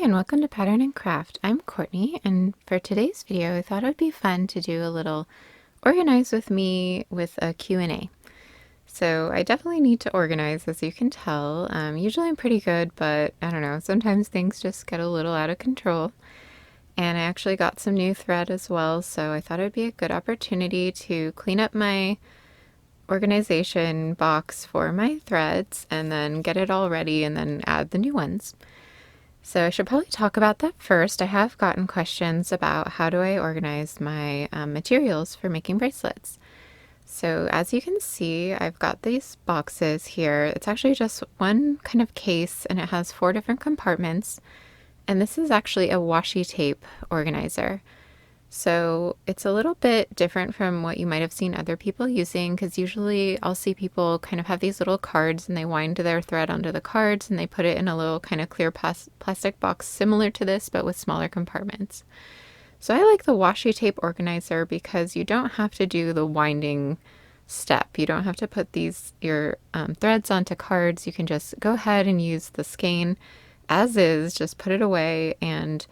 and welcome to Pattern and Craft. I'm Courtney, and for today's video I thought it would be fun to do a little organize with me with a Q&A. So I definitely need to organize, as you can tell. Usually I'm pretty good, but I don't know, sometimes things just get a little out of control. And I actually got some new thread as well, so I thought it would be a good opportunity to clean up my organization box for my threads and then get it all ready and then add the new ones. So I should probably talk about that first. I have gotten questions about how do I organize my materials for making bracelets. So as you can see, I've got these boxes here. It's actually just one kind of case and it has 4 different compartments. And this is actually a washi tape organizer. So it's a little bit different from what you might have seen other people using, because usually I'll see people kind of have these little cards and they wind their thread onto the cards and they put it in a little kind of clear plastic box similar to this but with smaller compartments. So I like the washi tape organizer because you don't have to do the winding step. You don't have to put your threads onto cards. You can just go ahead and use the skein as is, just put it away, and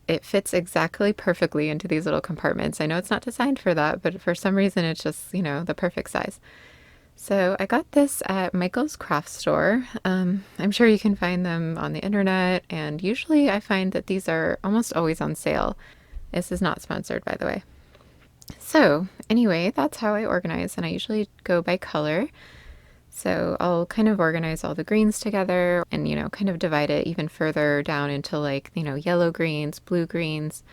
it fits exactly perfectly into these little compartments. I know it's not designed for that, but for some reason it's just, the perfect size. So I got this at Michael's craft store. I'm sure you can find them on the internet, and usually I find that these are almost always on sale. This is not sponsored, by the way. So anyway, that's how I organize, and I usually go by color. So I'll kind of organize all the greens together and, kind of divide it even further down into yellow greens, blue greens,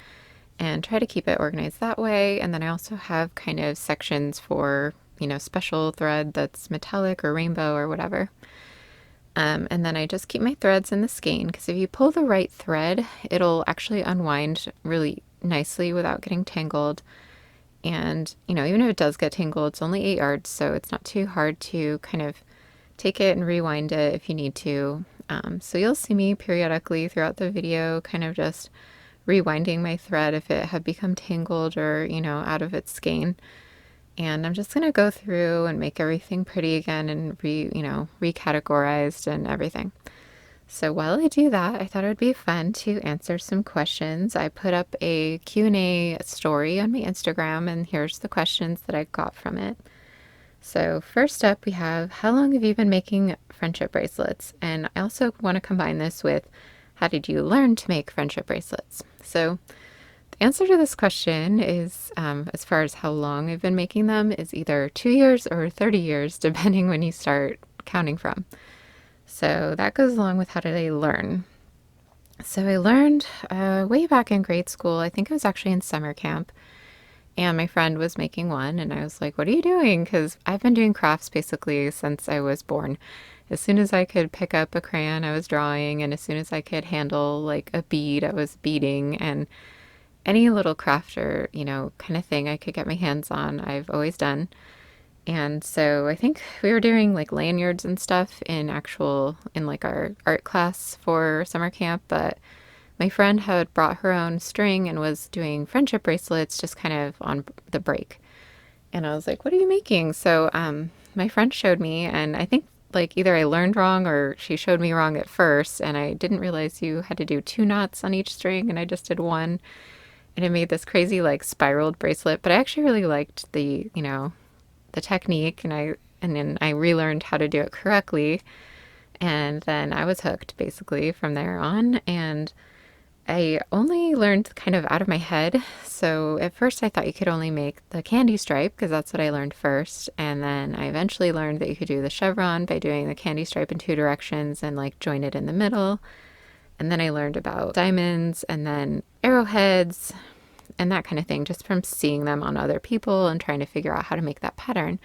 and try to keep it organized that way. And then I also have kind of sections for, special thread that's metallic or rainbow or whatever. And then I just keep my threads in the skein, because if you pull the right thread, it'll actually unwind really nicely without getting tangled. And, even if it does get tangled, it's only 8 yards, so it's not too hard to kind of take it and rewind it if you need to. So you'll see me periodically throughout the video kind of just rewinding my thread if it had become tangled or, out of its skein. And I'm just going to go through and make everything pretty again and recategorized and everything. So while I do that, I thought it would be fun to answer some questions. I put up a Q&A story on my Instagram, and here's the questions that I got from it. So first up, we have, how long have you been making friendship bracelets? And I also want to combine this with, how did you learn to make friendship bracelets? So the answer to this question is, as far as how long I've been making them, is either 2 years or 30 years, depending when you start counting from. So that goes along with how did I learn. So I learned way back in grade school. I think it was actually in summer camp. And my friend was making one. And I was like, what are you doing? Because I've been doing crafts basically since I was born. As soon as I could pick up a crayon, I was drawing. And as soon as I could handle like a bead, I was beading. And any little craft or, kind of thing I could get my hands on, I've always done. And so I think we were doing like lanyards and stuff in like our art class for summer camp, but my friend had brought her own string and was doing friendship bracelets just kind of on the break. And I was like, what are you making? So my friend showed me, and I think like either I learned wrong or she showed me wrong at first, and I didn't realize you had to do 2 knots on each string, and I just did 1. And it made this crazy like spiraled bracelet, but I actually really liked the technique, and then I relearned how to do it correctly, and then I was hooked basically from there on. And I only learned kind of out of my head. So at first I thought you could only make the candy stripe because that's what I learned first, and then I eventually learned that you could do the chevron by doing the candy stripe in 2 directions and like join it in the middle. And then I learned about diamonds and then arrowheads and that kind of thing, just from seeing them on other people and trying to figure out how to make that pattern.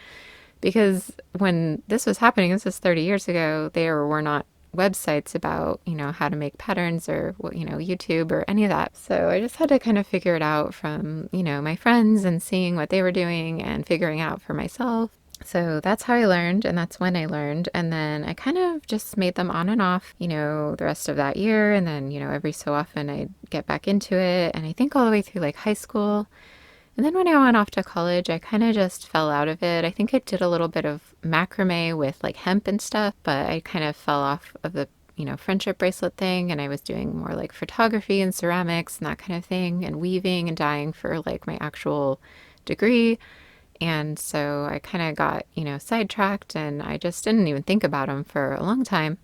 Because when this was happening, this was 30 years ago, there were not websites about, how to make patterns or, YouTube or any of that. So I just had to kind of figure it out from, my friends and seeing what they were doing and figuring out for myself. So that's how I learned, and that's when I learned. And then I kind of just made them on and off, the rest of that year. And then, every so often I'd get back into it. And I think all the way through like high school. And then when I went off to college, I kind of just fell out of it. I think I did a little bit of macrame with like hemp and stuff, but I kind of fell off of the friendship bracelet thing, and I was doing more like photography and ceramics and that kind of thing, and weaving and dyeing for like my actual degree. And so I kind of got, sidetracked, and I just didn't even think about them for a long time.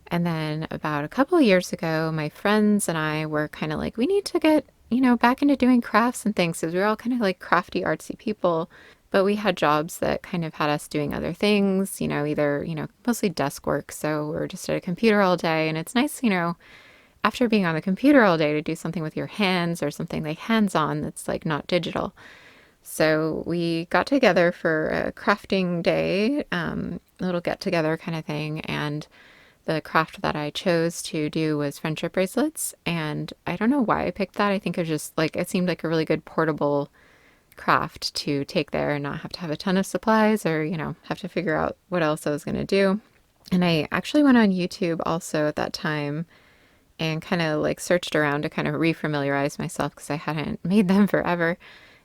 And then about a couple of years ago, my friends and I were kind of like, we need to get, back into doing crafts and things, because we were all kind of like crafty, artsy people. But we had jobs that kind of had us doing other things, either, mostly desk work. So we're just at a computer all day. And it's nice, after being on the computer all day, to do something with your hands or something like hands-on that's like not digital. So we got together for a crafting day, a little get together kind of thing. And the craft that I chose to do was friendship bracelets. And I don't know why I picked that. I think it was just like, it seemed like a really good portable craft to take there and not have to have a ton of supplies or, have to figure out what else I was going to do. And I actually went on YouTube also at that time and kind of like searched around to kind of refamiliarize myself, because I hadn't made them forever.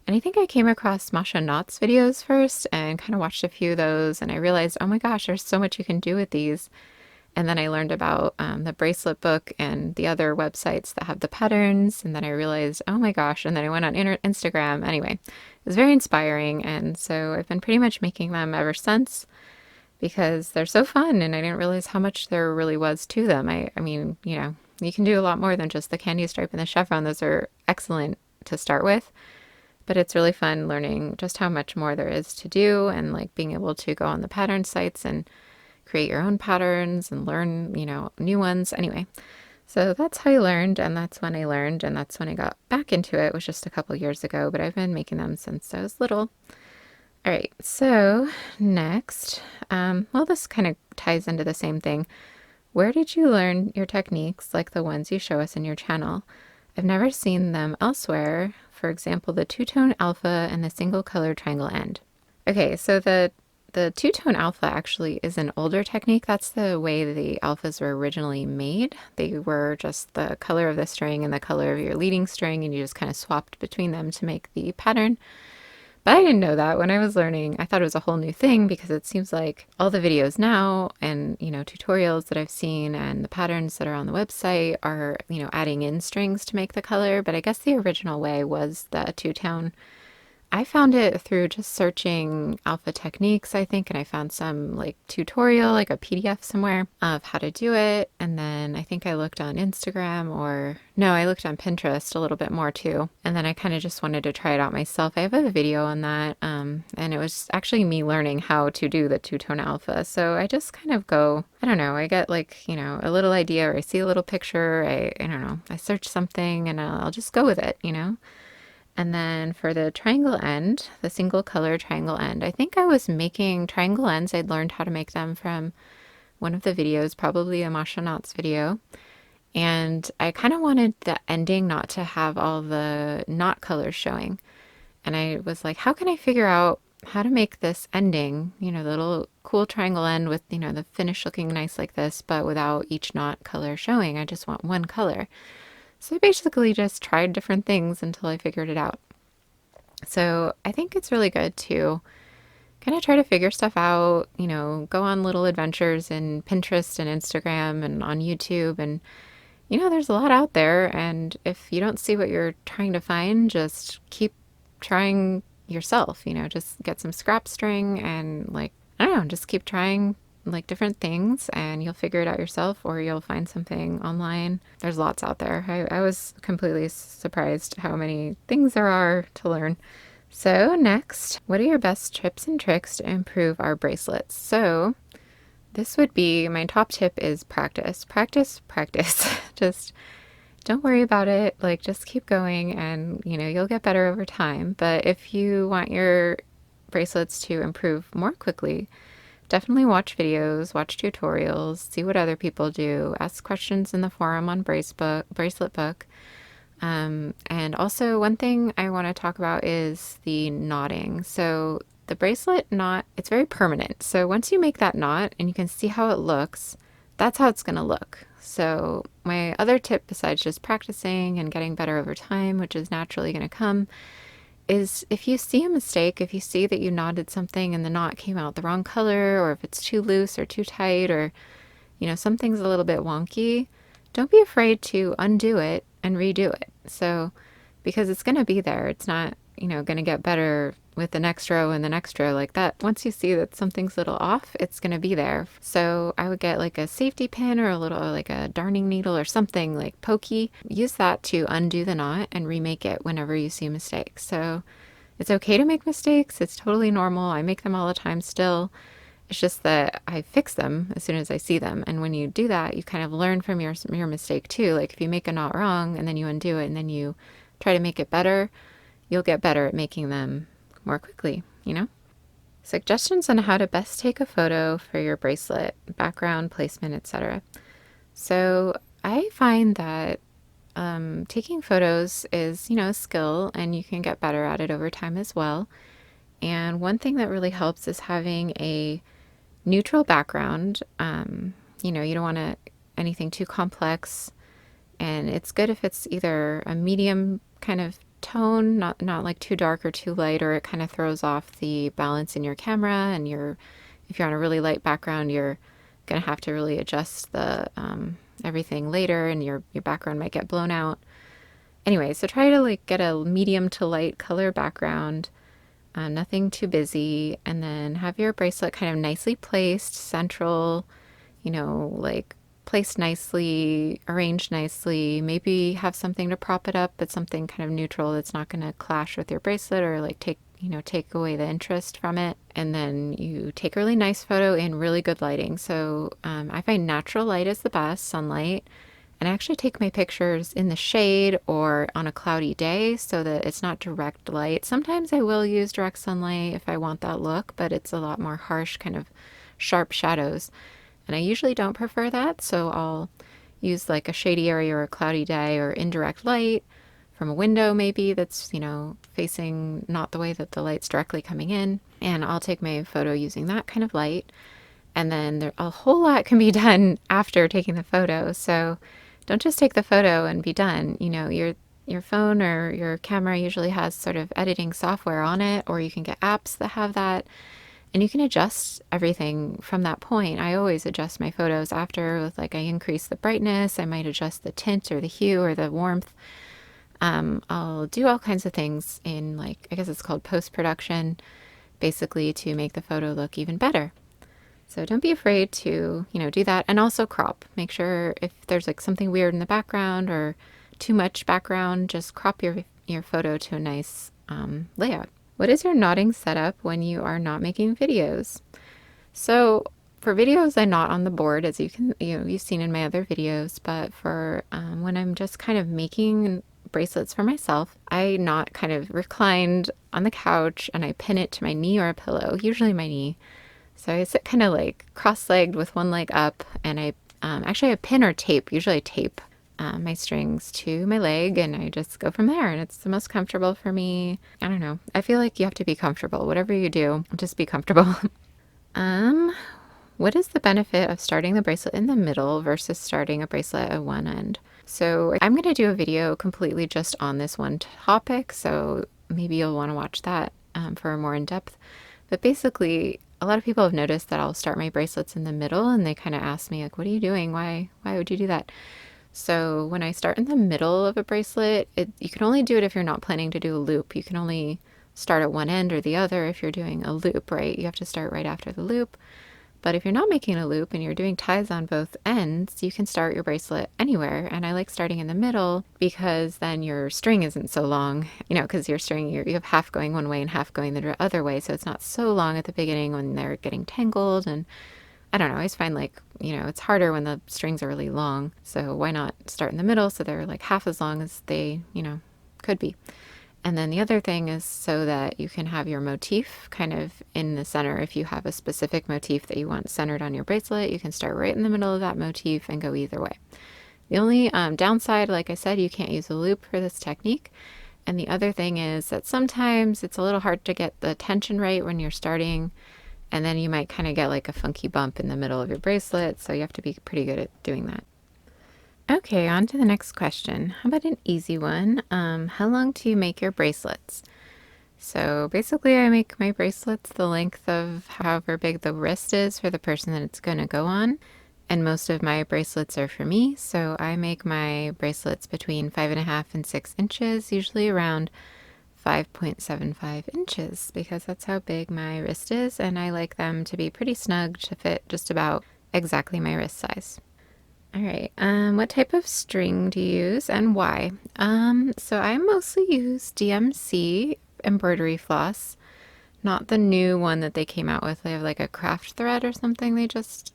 And I think I came across Masha Knott's videos first and kind of watched a few of those, and I realized, oh my gosh, there's so much you can do with these. And then I learned about the bracelet book and the other websites that have the patterns. And then I realized, oh my gosh. And then I went on Instagram. Anyway, it was very inspiring. And so I've been pretty much making them ever since, because they're so fun. And I didn't realize how much there really was to them. I mean, you can do a lot more than just the candy stripe and the chevron. Those are excellent to start with. But it's really fun learning just how much more there is to do, and like being able to go on the pattern sites and create your own patterns and learn, new ones. Anyway, so that's how I learned, and that's when I learned, and that's when I got back into it. It was just a couple years ago, but I've been making them since I was little. All right, so next, well, this kind of ties into the same thing. Where did you learn your techniques like the ones you show us in your channel? I've never seen them elsewhere. For example, the two-tone alpha and the single color triangle end. Okay, so the two-tone alpha actually is an older technique. That's the way the alphas were originally made. They were just the color of the string and the color of your leading string, and you just kind of swapped between them to make the pattern. But I didn't know that when I was learning. I thought it was a whole new thing, because it seems like all the videos now and, tutorials that I've seen and the patterns that are on the website are, adding in strings to make the color. But I guess the original way was the two-tone. I found it through just searching alpha techniques, I think, and I found some like tutorial, like a PDF somewhere of how to do it. And then I think I looked on Instagram, or no, I looked on Pinterest a little bit more too. And then I kind of just wanted to try it out myself. I have a video on that, and it was actually me learning how to do the two-tone alpha. So I just kind of go, I don't know, I get like, a little idea, or I see a little picture, I don't know, I search something and I'll just go with it, And then for the triangle end, the single color triangle end, I think I was making triangle ends. I'd learned how to make them from one of the videos, probably a Masha Knott's video. And I kind of wanted the ending not to have all the knot colors showing. And I was like, how can I figure out how to make this ending, the little cool triangle end with, the finish looking nice like this, but without each knot color showing. I just want one color. So I basically just tried different things until I figured it out. So I think it's really good to kind of try to figure stuff out, go on little adventures in Pinterest and Instagram and on YouTube. And, there's a lot out there. And if you don't see what you're trying to find, just keep trying yourself, just get some scrap string and I don't know, just keep trying like different things, and you'll figure it out yourself, or you'll find something online. There's lots out there. I was completely surprised how many things there are to learn. So next, what are your best tips and tricks to improve our bracelets? So this would be, my top tip is practice. Practice. Just don't worry about it. Just keep going, and you'll get better over time. But if you want your bracelets to improve more quickly, definitely watch videos, watch tutorials, see what other people do, ask questions in the forum on Bracelet Book. And also one thing I want to talk about is the knotting. So the bracelet knot, it's very permanent. So once you make that knot and you can see how it looks, that's how it's going to look. So my other tip, besides just practicing and getting better over time, which is naturally going to come, is if you see a mistake, if you see that you knotted something and the knot came out the wrong color, or if it's too loose or too tight, or something's a little bit wonky, don't be afraid to undo it and redo it. So, because it's going to be there, it's not, going to get better with the next row and the next row like that. Once you see that something's a little off, it's going to be there. So I would get like a safety pin or a little like a darning needle or something like pokey. Use that to undo the knot and remake it whenever you see mistakes. So it's okay to make mistakes. It's totally normal. I make them all the time still. It's just that I fix them as soon as I see them. And when you do that, you kind of learn from your mistake too. Like if you make a knot wrong and then you undo it and then you try to make it better, you'll get better at making them more quickly, Suggestions on how to best take a photo for your bracelet, background, placement, etc. So I find that taking photos is, a skill, and you can get better at it over time as well. And one thing that really helps is having a neutral background. You don't want anything too complex, and it's good if it's either a medium kind of tone, not like too dark or too light, or it kind of throws off the balance in your camera. And if you're on a really light background, you're gonna have to really adjust the everything later, and your background might get blown out. Anyway, so try to like get a medium to light color background, nothing too busy, and then have your bracelet kind of nicely placed, central, like placed nicely, arranged nicely. Maybe have something to prop it up, but something kind of neutral that's not going to clash with your bracelet or like take away the interest from it. And then you take a really nice photo in really good lighting. So I find natural light is the best, sunlight. And I actually take my pictures in the shade or on a cloudy day so that it's not direct light. Sometimes I will use direct sunlight if I want that look, but it's a lot more harsh, kind of sharp shadows. And I usually don't prefer that, so I'll use like a shady area or a cloudy day or indirect light from a window maybe that's, facing not the way that the light's directly coming in. And I'll take my photo using that kind of light. And then a whole lot can be done after taking the photo. So don't just take the photo and be done. Your phone or your camera usually has sort of editing software on it, or you can get apps that have that. And you can adjust everything from that point. I always adjust my photos after with I increase the brightness. I might adjust the tint or the hue or the warmth. I'll do all kinds of things in I guess it's called post-production, basically to make the photo look even better. So don't be afraid to, do that. And also crop. Make sure if there's something weird in the background or too much background, just crop your photo to a nice layout. What is your knotting setup when you are not making videos? So for videos, I knot on the board, as you've seen in my other videos, but for when I'm just kind of making bracelets for myself, I knot kind of reclined on the couch and I pin it to my knee or a pillow, usually my knee. So I sit kind of cross-legged with one leg up, and I actually I pin or tape, usually I tape my strings to my leg, and I just go from there, and it's the most comfortable for me. I don't know. I feel like you have to be comfortable. Whatever you do, just be comfortable. What is the benefit of starting the bracelet in the middle versus starting a bracelet at one end? So I'm going to do a video completely just on this one topic, so maybe you'll want to watch that for a more in-depth. But basically, a lot of people have noticed that I'll start my bracelets in the middle, and they kind of ask me, what are you doing? Why would you do that? So when I start in the middle of a bracelet, you can only do it if you're not planning to do a loop. You can only start at one end or the other if you're doing a loop, right? You have to start right after the loop. But if you're not making a loop and you're doing ties on both ends, you can start your bracelet anywhere. And I like starting in the middle because then your string isn't so long, because your string, you have half going one way and half going the other way. So it's not so long at the beginning when they're getting tangled. And I don't know, I always find it's harder when the strings are really long. So why not start in the middle so they're half as long as they, could be. And then the other thing is so that you can have your motif kind of in the center. If you have a specific motif that you want centered on your bracelet, you can start right in the middle of that motif and go either way. The only downside, like I said, you can't use a loop for this technique. And the other thing is that sometimes it's a little hard to get the tension right when you're starting. And then you might kind of get a funky bump in the middle of your bracelet. So you have to be pretty good at doing that. Okay, on to the next question. How about an easy one? How long do you make your bracelets? So basically I make my bracelets the length of however big the wrist is for the person that it's going to go on. and most of my bracelets are for me, so I make my bracelets between 5.5 and 6 inches, usually around 5.75 inches, because that's how big my wrist is, and I like them to be pretty snug to fit just about exactly my wrist size. All right, what type of string do you use and why? So I mostly use DMC embroidery floss, not the new one that they came out with. They have like a craft thread or something they just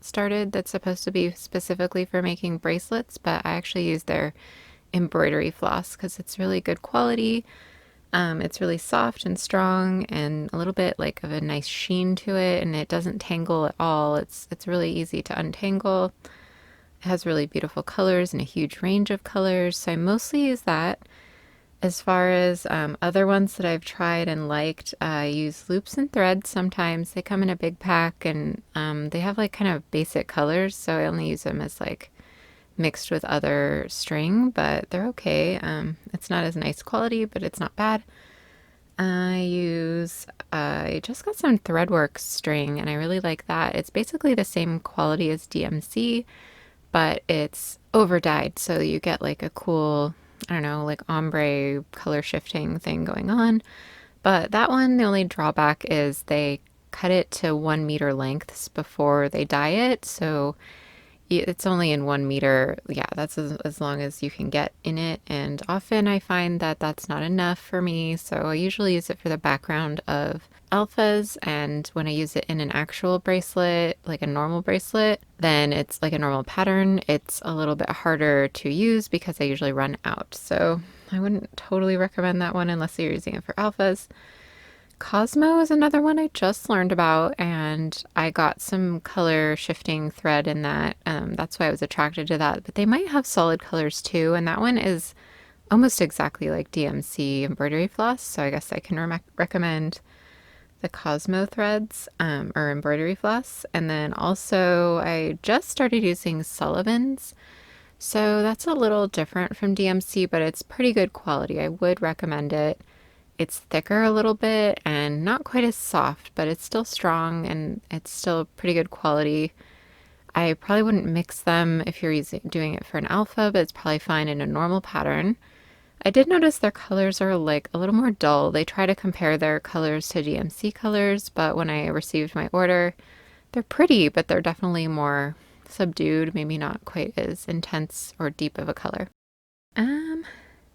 started that's supposed to be specifically for making bracelets, but I actually use their embroidery floss because it's really good quality. It's really soft and strong and a little bit like of a nice sheen to it, and it doesn't tangle at all. It's really easy to untangle. It has really beautiful colors and a huge range of colors, so I mostly use that. As far as other ones that I've tried and liked, I use loops and threads sometimes. They come in a big pack, and they have like kind of basic colors, so I only use them as like mixed with other string, but they're okay. It's not as nice quality, but it's not bad. I just got some Threadworks string, and I really like that. It's basically the same quality as DMC, but it's over dyed, so you get like a cool, I don't know, like ombre color shifting thing going on. But that one, the only drawback is they cut it to 1 meter lengths before they dye it, so it's only in 1 meter. Yeah, that's as long as you can get in it, and often I find that that's not enough for me, so I usually use it for the background of alphas, and when I use it in an actual bracelet, like a normal bracelet, then it's like a normal pattern. It's a little bit harder to use because I usually run out, so I wouldn't totally recommend that one unless you're using it for alphas. Cosmo is another one I just learned about, and I got some color shifting thread in that. That's why I was attracted to that. But they might have solid colors too, and that one is almost exactly like DMC embroidery floss, so I guess I can recommend the Cosmo threads or embroidery floss. And then also I just started using Sullivan's, so that's a little different from DMC, but it's pretty good quality. I would recommend it. It's thicker a little bit and not quite as soft, but it's still strong and it's still pretty good quality. I probably wouldn't mix them if you're doing it for an alpha, but it's probably fine in a normal pattern. I did notice their colors are like a little more dull. They try to compare their colors to DMC colors, but when I received my order, they're pretty, but they're definitely more subdued, maybe not quite as intense or deep of a color.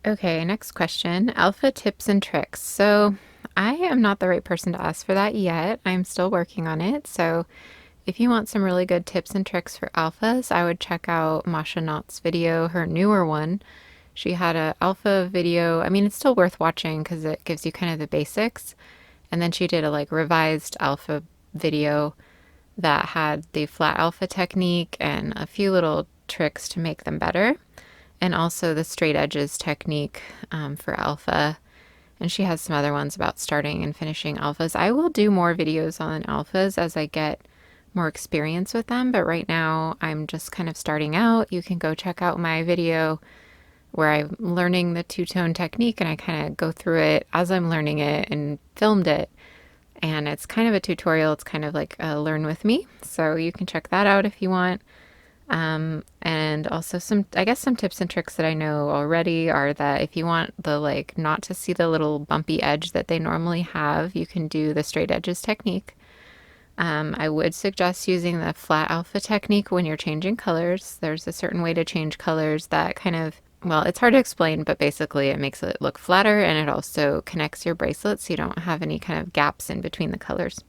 Okay, next question. Alpha tips and tricks. So I am not the right person to ask for that yet. I'm still working on it. So if you want some really good tips and tricks for alphas, I would check out Masha Knott's video, her newer one. She had a alpha video. I mean, it's still worth watching because it gives you kind of the basics. And then she did a like revised alpha video that had the flat alpha technique and a few little tricks to make them better, and also the straight edges technique for alpha. And she has some other ones about starting and finishing alphas. I will do more videos on alphas as I get more experience with them, but right now I'm just kind of starting out. You can go check out my video where I'm learning the two-tone technique, and I kind of go through it as I'm learning it and filmed it. And it's kind of a tutorial. It's kind of like a learn with me. So you can check that out if you want. And also I guess some tips and tricks that I know already are that if you want the like not to see the little bumpy edge that they normally have, you can do the straight edges technique. I would suggest using the flat alpha technique when you're changing colors. There's a certain way to change colors that kind of, well, it's hard to explain, but basically it makes it look flatter, and it also connects your bracelet so you don't have any kind of gaps in between the colors.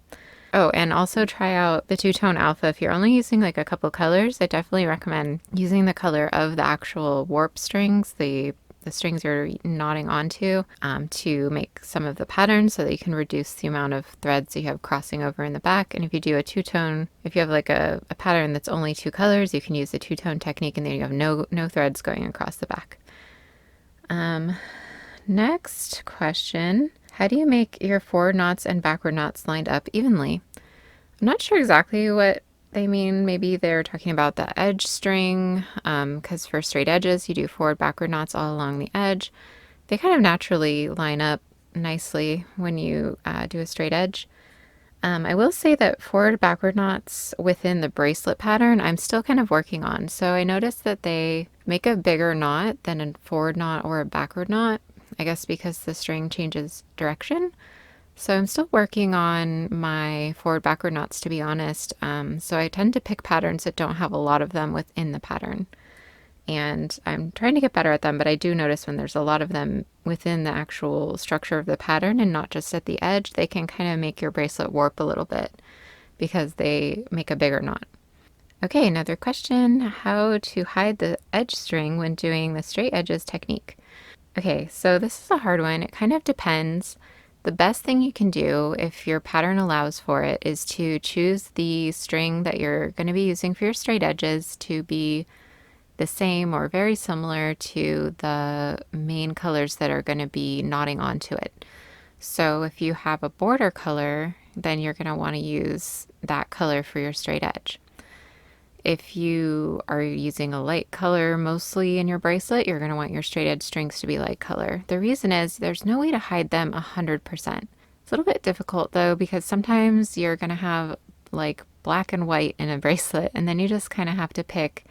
Oh, and also try out the two-tone alpha. If you're only using like a couple colors, I definitely recommend using the color of the actual warp strings, the strings you're knotting onto, to make some of the patterns so that you can reduce the amount of threads you have crossing over in the back. And if you do a two-tone, if you have like a pattern that's only two colors, you can use the two-tone technique, and then you have no threads going across the back. Next question. How do you make your forward knots and backward knots lined up evenly? I'm not sure exactly what they mean. Maybe they're talking about the edge string, because for straight edges, you do forward, backward knots all along the edge. They kind of naturally line up nicely when you do a straight edge. I will say that forward backward knots within the bracelet pattern, I'm still kind of working on. So I noticed that they make a bigger knot than a forward knot or a backward knot, I guess because the string changes direction. So I'm still working on my forward backward knots, to be honest. So I tend to pick patterns that don't have a lot of them within the pattern. And I'm trying to get better at them, but I do notice when there's a lot of them within the actual structure of the pattern and not just at the edge, they can kind of make your bracelet warp a little bit because they make a bigger knot. Okay, another question, how to hide the edge string when doing the straight edges technique. Okay, so this is a hard one. It kind of depends. The best thing you can do, if your pattern allows for it, is to choose the string that you're going to be using for your straight edges to be the same or very similar to the main colors that are going to be knotting onto it. So if you have a border color, then you're going to want to use that color for your straight edge. If you are using a light color mostly in your bracelet, you're going to want your straight edge strings to be light color. The reason is there's no way to hide them 100%. It's a little bit difficult though, because sometimes you're going to have like black and white in a bracelet, and then you just kind of have to pick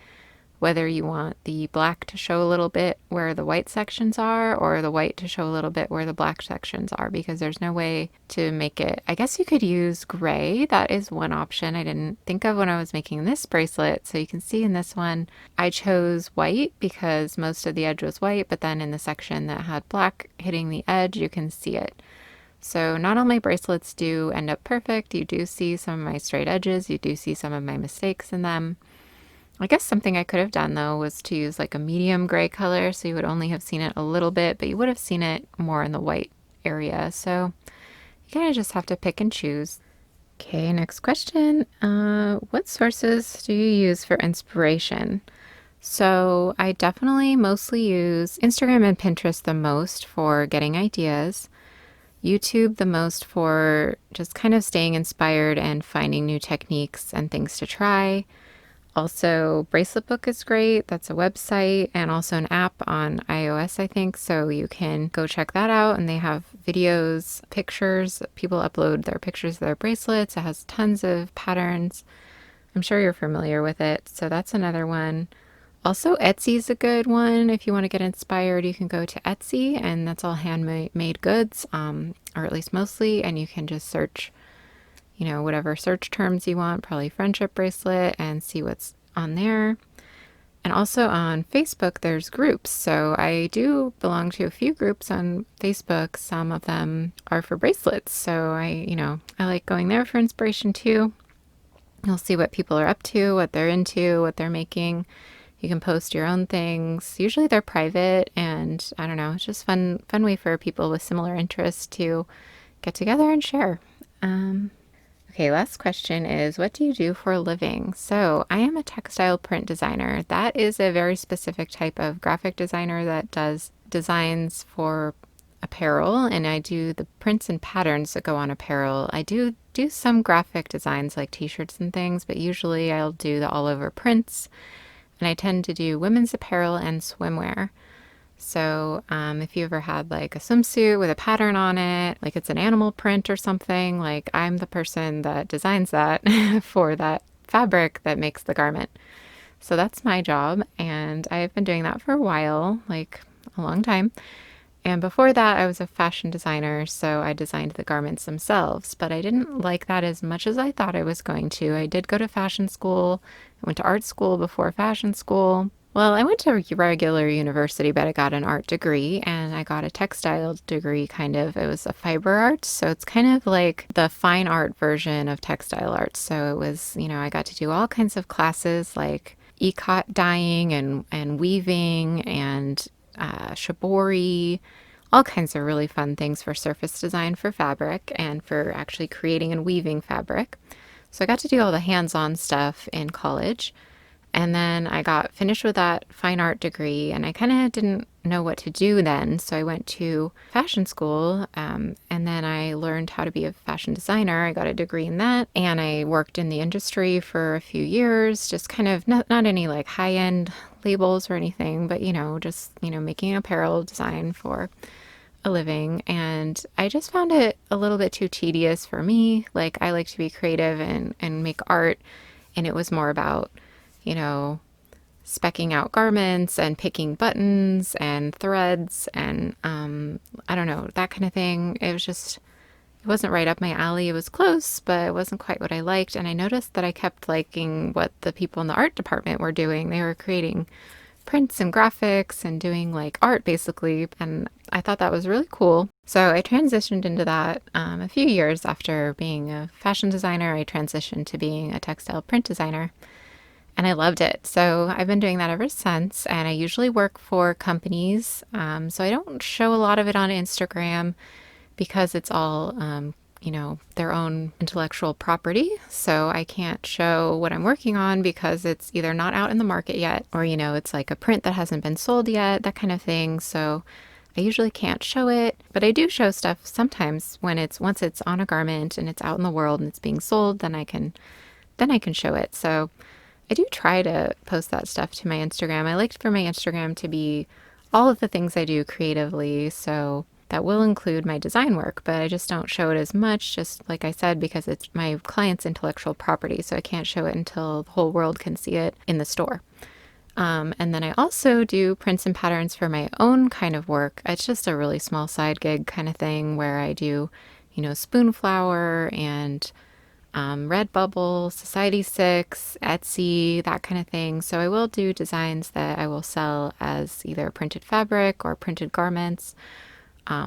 whether you want the black to show a little bit where the white sections are or the white to show a little bit where the black sections are, because there's no way to make it. I guess you could use gray. That is one option I didn't think of when I was making this bracelet. So you can see in this one, I chose white because most of the edge was white, but then in the section that had black hitting the edge, you can see it. So not all my bracelets do end up perfect. You do see some of my straight edges. You do see some of my mistakes in them. I guess something I could have done though was to use like a medium gray color, so you would only have seen it a little bit, but you would have seen it more in the white area. So you kind of just have to pick and choose. Okay, next question. What sources do you use for inspiration? So I definitely mostly use Instagram and Pinterest the most for getting ideas. YouTube the most for just kind of staying inspired and finding new techniques and things to try. Also, Bracelet Book is great. That's a website and also an app on iOS, I think. So you can go check that out. And they have videos, pictures. People upload their pictures of their bracelets. It has tons of patterns. I'm sure you're familiar with it. So that's another one. Also, Etsy's a good one. If you want to get inspired, you can go to Etsy, and that's all handmade goods, or at least mostly. And you can just search whatever search terms you want, probably friendship bracelet, and see what's on there. And also on Facebook, there's groups. So I do belong to a few groups on Facebook. Some of them are for bracelets. So I like going there for inspiration too. You'll see what people are up to, what they're into, what they're making. You can post your own things. Usually they're private, and I don't know, it's just fun way for people with similar interests to get together and share. Okay, last question is, what do you do for a living? So I am a textile print designer. That is a very specific type of graphic designer that does designs for apparel, and I do the prints and patterns that go on apparel. I do some graphic designs like t-shirts and things, but usually I'll do the all over prints, and I tend to do women's apparel and swimwear. So if you ever had like a swimsuit with a pattern on it, like it's an animal print or something, like I'm the person that designs that for that fabric that makes the garment. So that's my job, and I've been doing that for a while, like a long time. And before that, I was a fashion designer, so I designed the garments themselves, but I didn't like that as much as I thought I was going to. I did go to fashion school. I went to art school before fashion school. Well, I went to regular university, but I got an art degree, and I got a textile degree, kind of. It was a fiber art, so it's kind of like the fine art version of textile art. So it was, I got to do all kinds of classes like ikat dyeing and weaving and shibori, all kinds of really fun things for surface design for fabric and for actually creating and weaving fabric. So I got to do all the hands-on stuff in college. And then I got finished with that fine art degree, and I kind of didn't know what to do then. So I went to fashion school, and then I learned how to be a fashion designer. I got a degree in that, and I worked in the industry for a few years, just kind of not any like high-end labels or anything, but just making apparel design for a living, and I just found it a little bit too tedious for me. Like, I like to be creative and make art, and it was more about, you know, specking out garments and picking buttons and threads and I don't know, that kind of thing. It wasn't right up my alley. It was close, but it wasn't quite what I liked. And I noticed that I kept liking what the people in the art department were doing. They were creating prints and graphics and doing like art basically. And I thought that was really cool. So I transitioned into that a few years after being a fashion designer. I transitioned to being a textile print designer. And I loved it. So I've been doing that ever since. And I usually work for companies. So I don't show a lot of it on Instagram because it's all, their own intellectual property. So I can't show what I'm working on because it's either not out in the market yet or, it's like a print that hasn't been sold yet, that kind of thing. So I usually can't show it, but I do show stuff sometimes once it's on a garment and it's out in the world and it's being sold, then I can show it. So I do try to post that stuff to my Instagram. I like for my Instagram to be all of the things I do creatively. So that will include my design work, but I just don't show it as much, just like I said, because it's my client's intellectual property. So I can't show it until the whole world can see it in the store. And then I also do prints and patterns for my own kind of work. It's just a really small side gig kind of thing where I do, spoon flower and Redbubble, Society 6, Etsy, that kind of thing. So I will do designs that I will sell as either printed fabric or printed garments,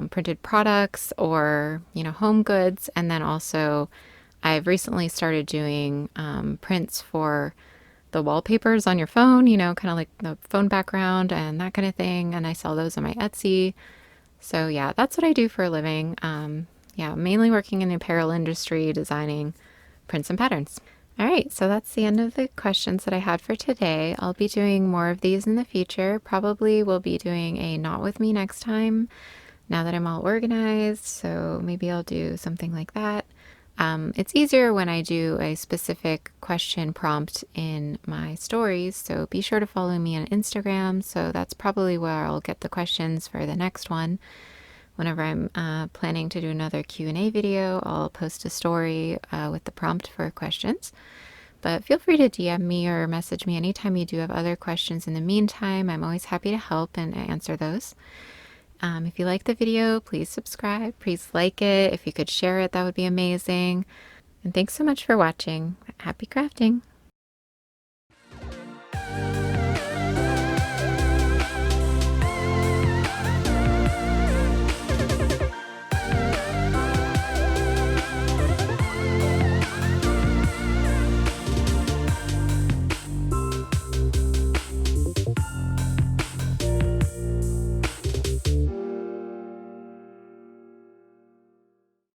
printed products, or, home goods. And then also I've recently started doing prints for the wallpapers on your phone, kind of like the phone background and that kind of thing. And I sell those on my Etsy. So yeah, that's what I do for a living. Mainly working in the apparel industry, designing prints and patterns. All right, so that's the end of the questions that I had for today. I'll be doing more of these in the future. Probably will be doing a Not With Me next time now that I'm all organized. So maybe I'll do something like that. It's easier when I do a specific question prompt in my stories. So be sure to follow me on Instagram. So that's probably where I'll get the questions for the next one. Whenever I'm planning to do another Q&A video, I'll post a story with the prompt for questions. But feel free to DM me or message me anytime you do have other questions. In the meantime, I'm always happy to help and answer those. If you like the video, please subscribe. Please like it. If you could share it, that would be amazing. And thanks so much for watching. Happy crafting!